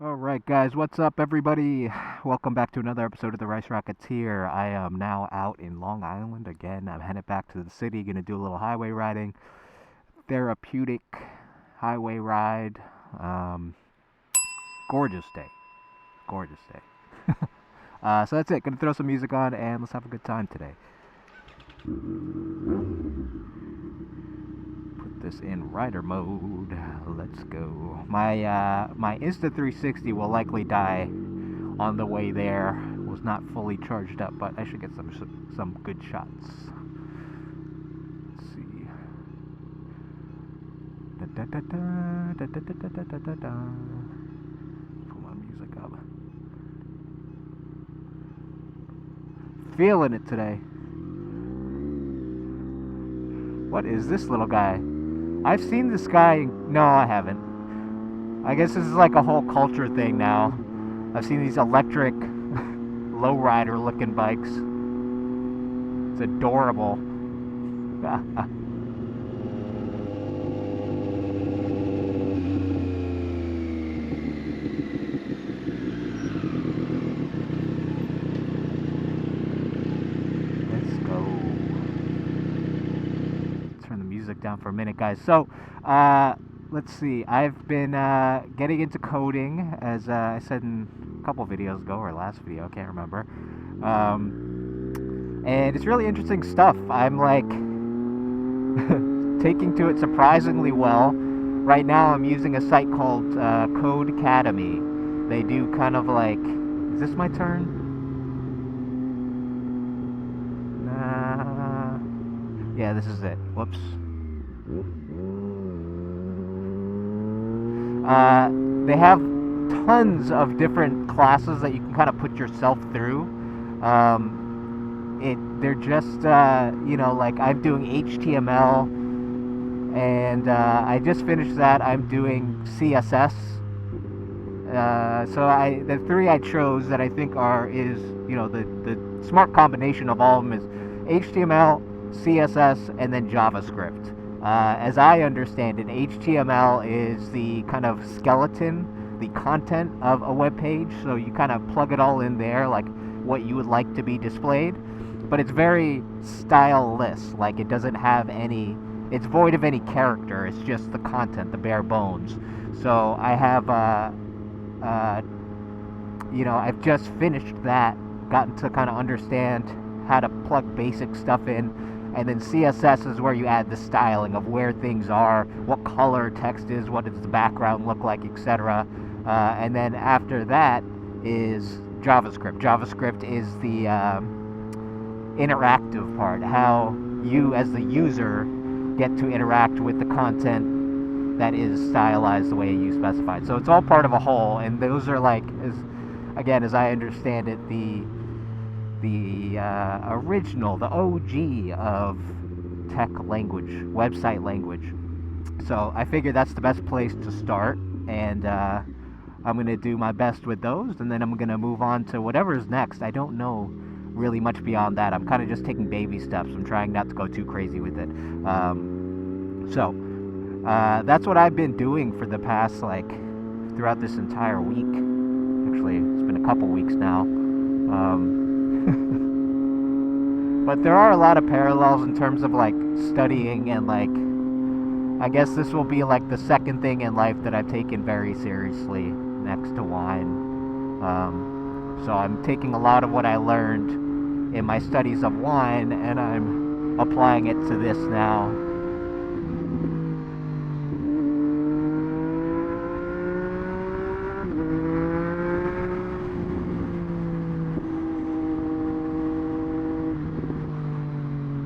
All right, guys, what's up, everybody? Welcome back to another episode of the Rice Rocketeer. I am now out in Long Island again. I'm headed back to the city, gonna do a little highway riding, therapeutic highway ride. Um, Gorgeous day, gorgeous day. So that's it. Gonna throw some music on and let's have a good time today. Put this in rider mode. Let's go. My Insta360 will likely die on the way there. Was not fully charged up, but I should get some good shots. Let's see. Da da da da da da da da da da da. Put my music up. Feeling it today. What is this little guy? I've seen this guy. No, I haven't. I guess this is like a whole culture thing now. I've seen these electric lowrider looking bikes. It's adorable. Let's go. Turn the music down for a minute, guys. So, let's see. I've been getting into coding, as I said in a couple videos ago, or last video, I can't remember. And it's really interesting stuff. I'm like taking to it surprisingly well. Right now, I'm using a site called Code Academy. They do kind of like. Is this my turn? Nah. Yeah, this is it. Whoops. They have tons of different classes that you can kind of put yourself through. They're just like I'm doing HTML, and I just finished that. I'm doing CSS. So the three I chose that I think is the smart combination of all of them is HTML, CSS, and then JavaScript. As I understand it, HTML is the kind of skeleton, the content of a web page. So you kind of plug it all in there, like what you would like to be displayed. But it's very styleless. Like it doesn't have any. It's void of any character. It's just the content, the bare bones. So I have, I've just finished that, gotten to kind of understand how to plug basic stuff in. And then CSS is where you add the styling of where things are, what color text is, what does the background look like, etc. And then after that is JavaScript. JavaScript is the interactive part, how you as the user get to interact with the content that is stylized the way you specified. So it's all part of a whole, and those are like, as I understand it, the original, the OG of tech language, website language. So I figure that's the best place to start, and I'm going to do my best with those, and then I'm going to move on to whatever's next. I don't know really much beyond that. I'm kind of just taking baby steps. I'm trying not to go too crazy with it. So that's what I've been doing for the past, throughout this entire week. Actually, it's been a couple weeks now. But there are a lot of parallels in terms of studying, and I guess this will be the second thing in life that I've taken very seriously next to wine. So I'm taking a lot of what I learned in my studies of wine, and I'm applying it to this now.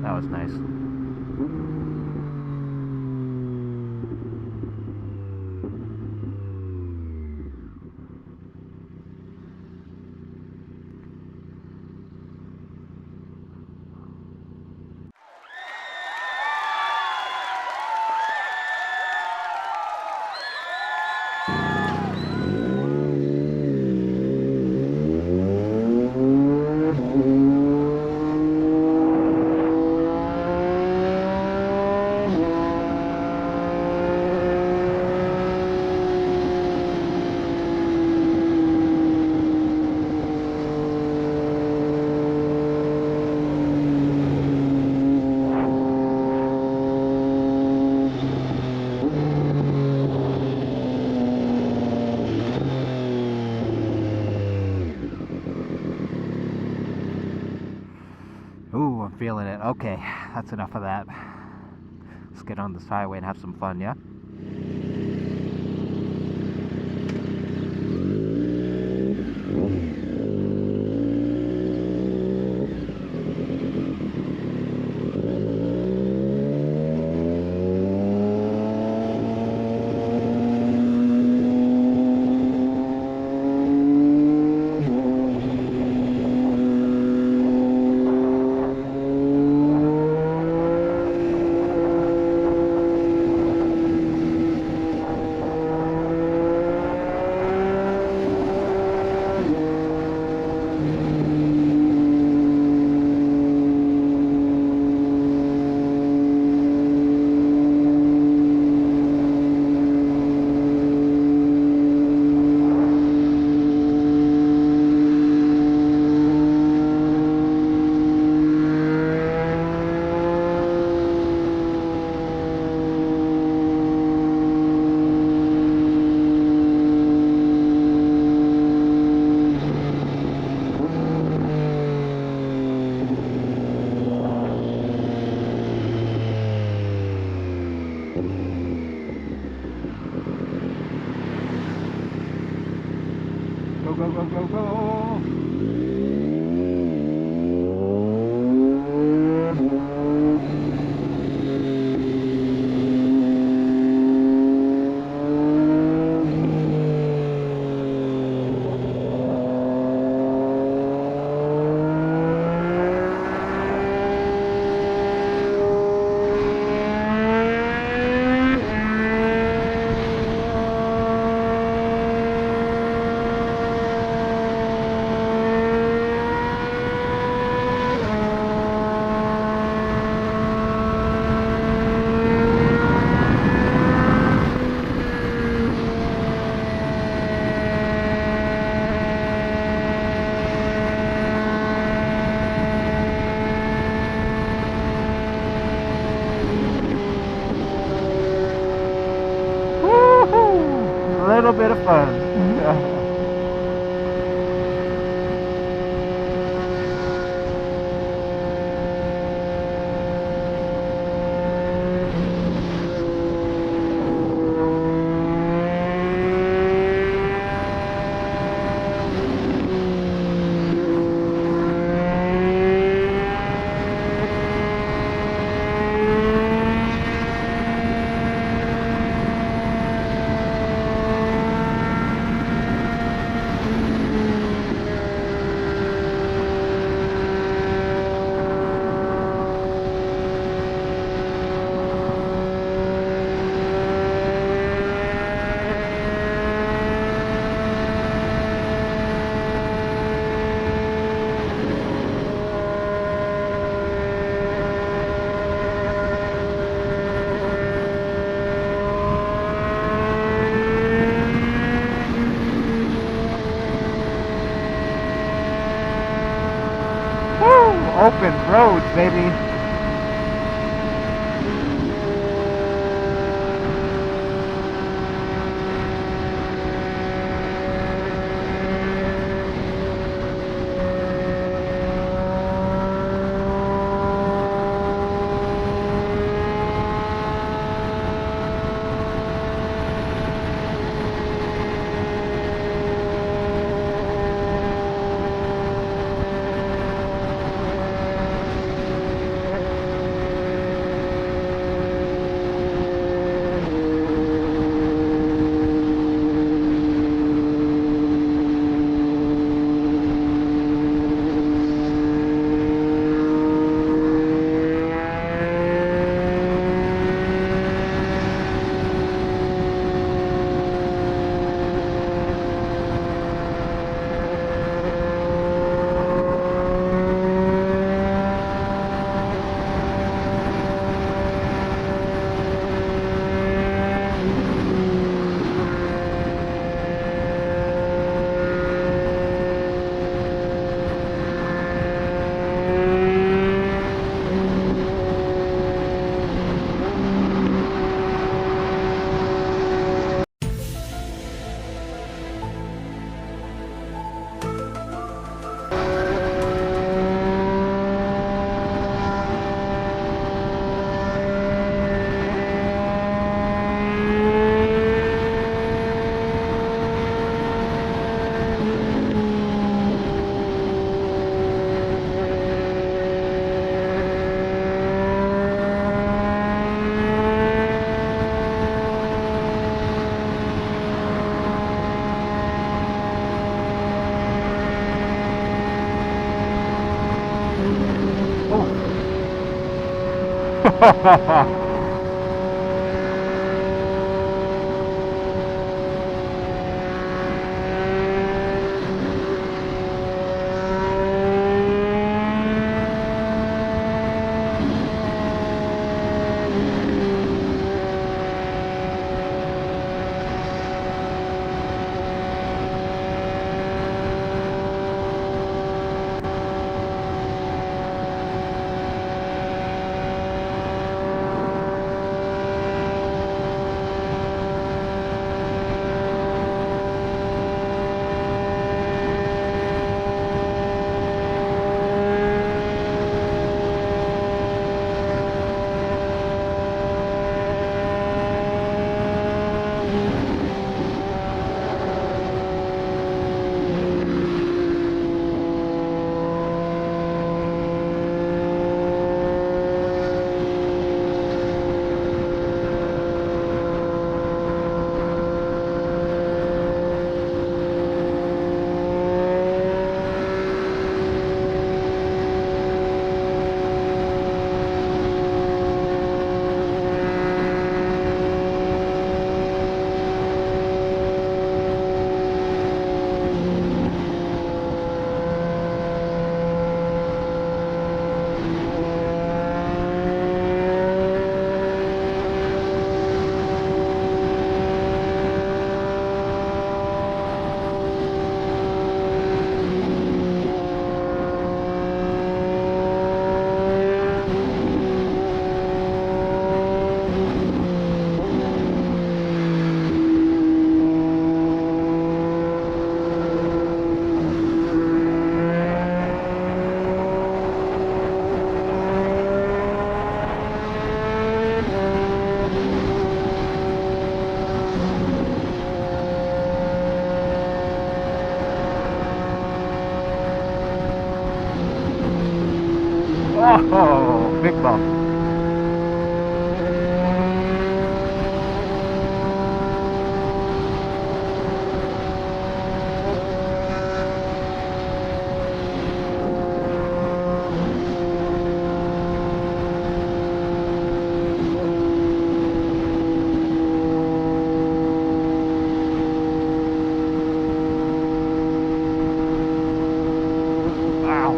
That was nice. feeling it. Okay, that's enough of that. Let's get on this highway and have some fun, yeah? Go, go, go, go, go! A little bit of fun. Open roads, baby. Oh, big bump. Wow.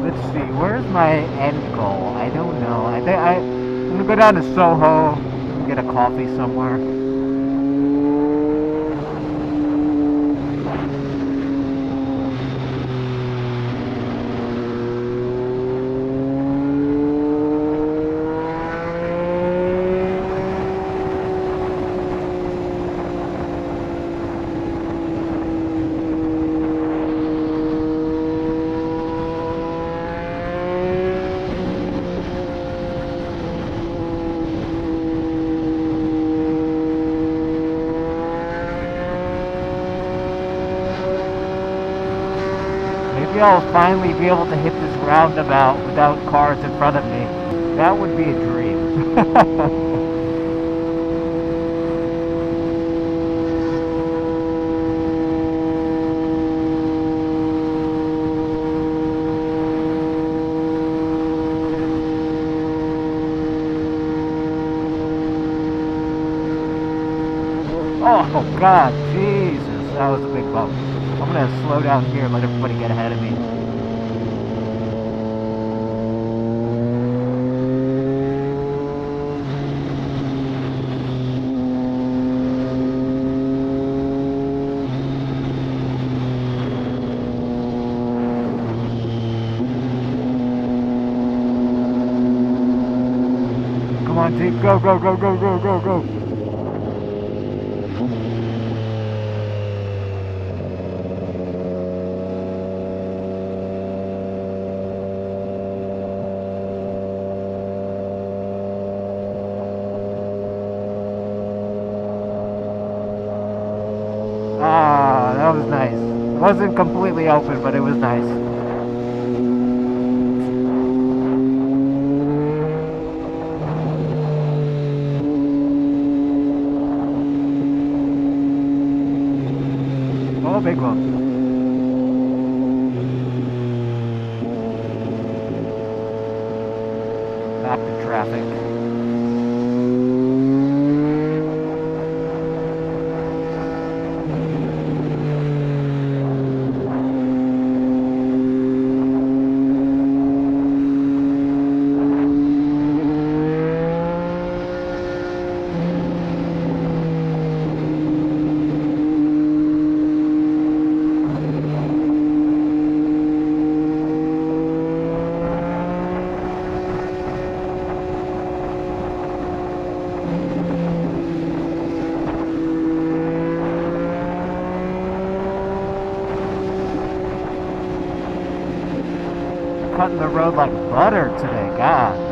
Let's see, where's my end goal? I don't know. I'm gonna go down to Soho and get a coffee somewhere. Maybe I'll finally be able to hit this roundabout without cars in front of me. That would be a dream. Oh God, Jesus, that was a big bump. I'm gonna slow down here and let everybody get ahead of me. on, Jeep. Go, go, go, go, go, go, go. Ah, that was nice. It wasn't completely open, but it was nice. Oh, big one. Back to traffic. Cutting the road like butter today, God.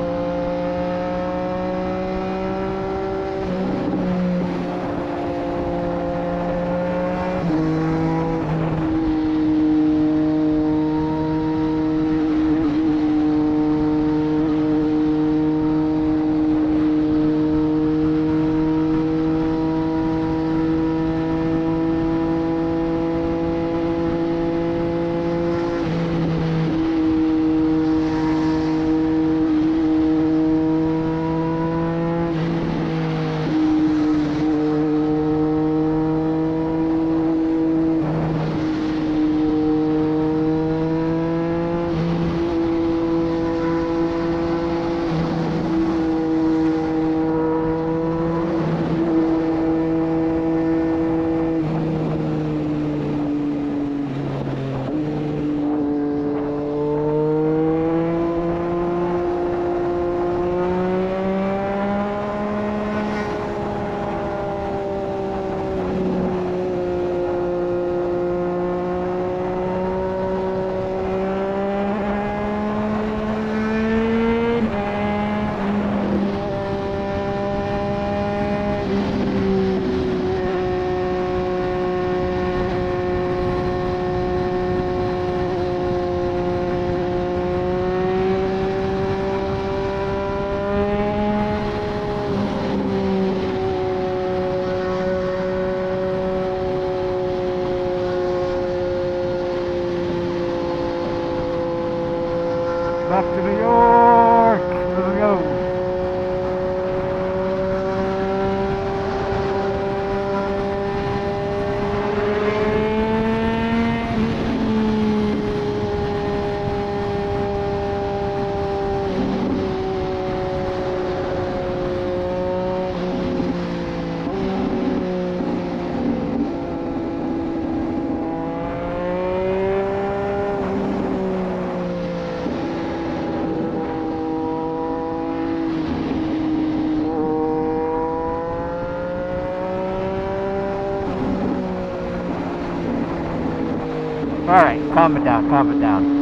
Back to New York. Let's go. Alright, calm it down, calm it down.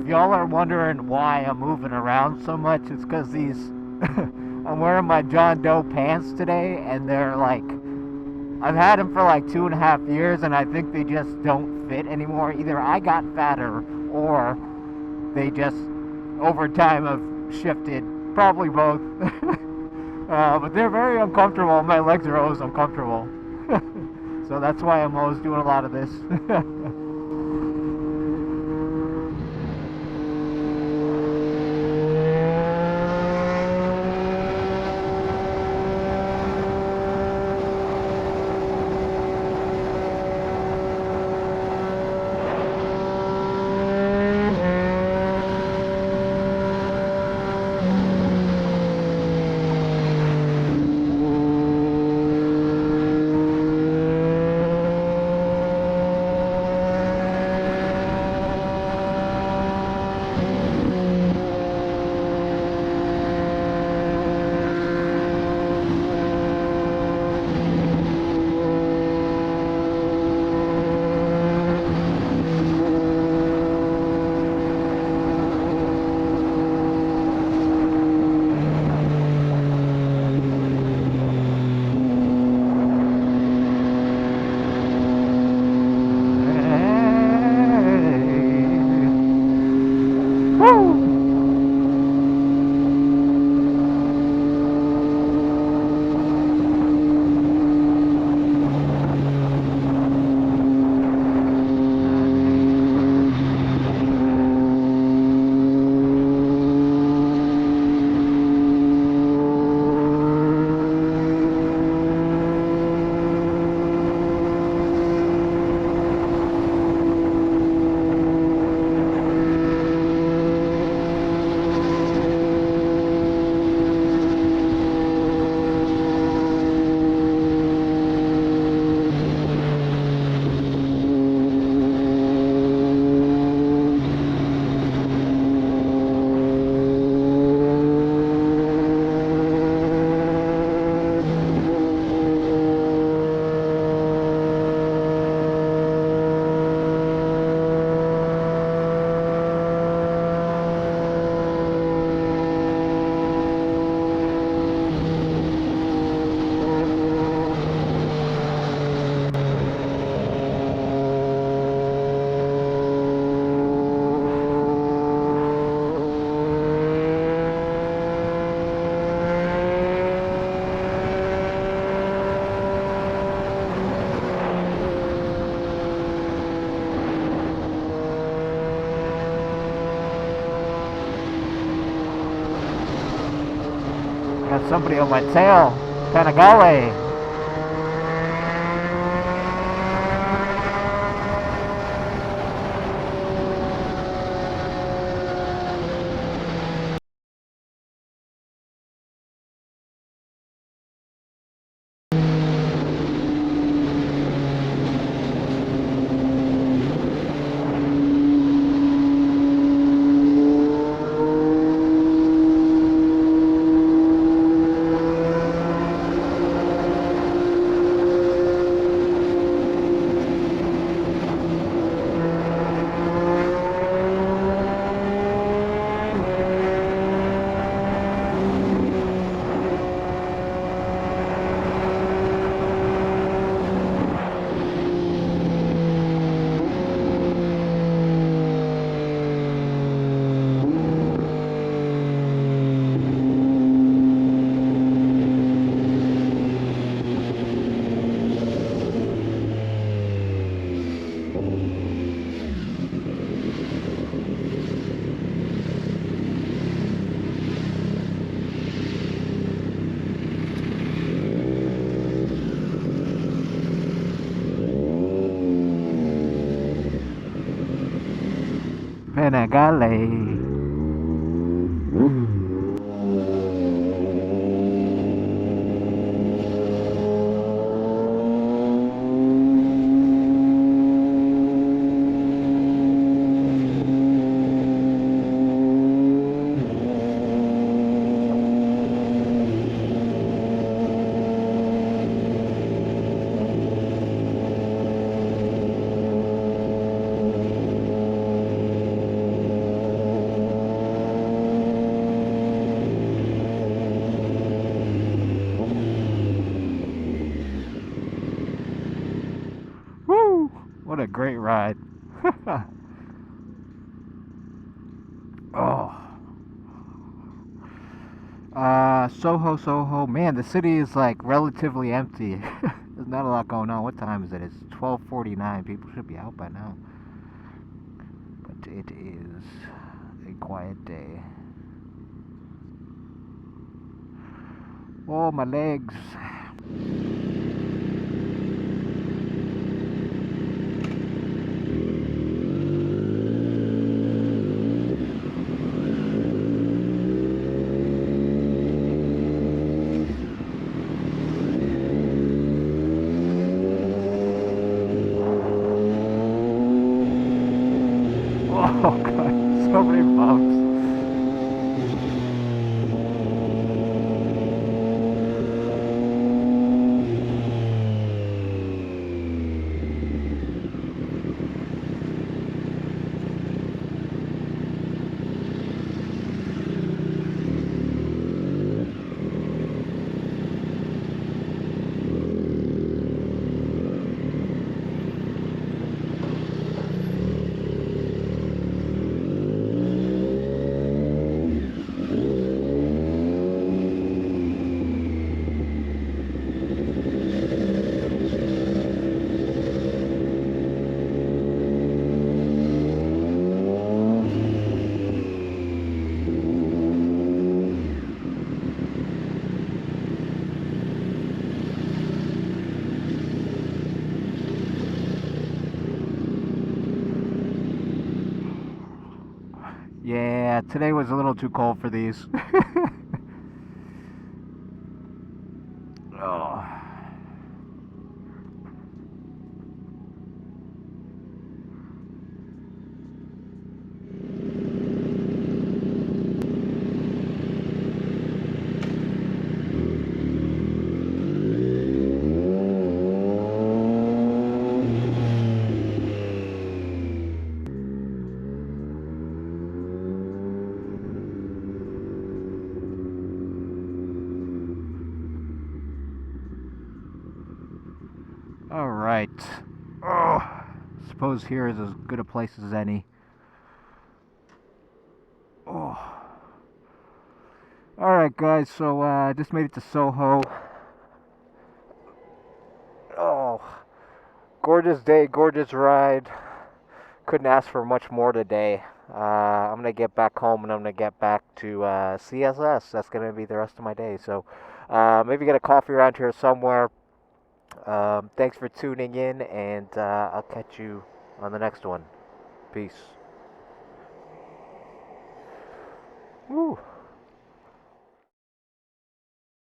if y'all are wondering why I'm moving around so much, it's because these. I'm wearing my John Doe pants today, and they're like. I've had them for like 2.5 years, and I think they just don't fit anymore. Either I got fatter, or they just, over time, have shifted. Probably both. But they're very uncomfortable. My legs are always uncomfortable. So that's why I'm always doing a lot of this. Got somebody on my tail. Panigale. Panigale. a great ride. Oh. Soho. Man, the city is like relatively empty. There's not a lot going on. What time is it? It's 12:49. People should be out by now. But it is a quiet day. Oh, my legs. Oh god, so many bumps. Yeah, today was a little too cold for these. Oh. All right. Oh, suppose here is as good a place as any. Oh. All right, guys. So I just made it to Soho. Oh, gorgeous day, gorgeous ride. Couldn't ask for much more today. I'm gonna get back home and I'm gonna get back to CSS. That's gonna be the rest of my day. So maybe get a coffee around here somewhere. Thanks for tuning in, and I'll catch you on the next one. Peace. Woo.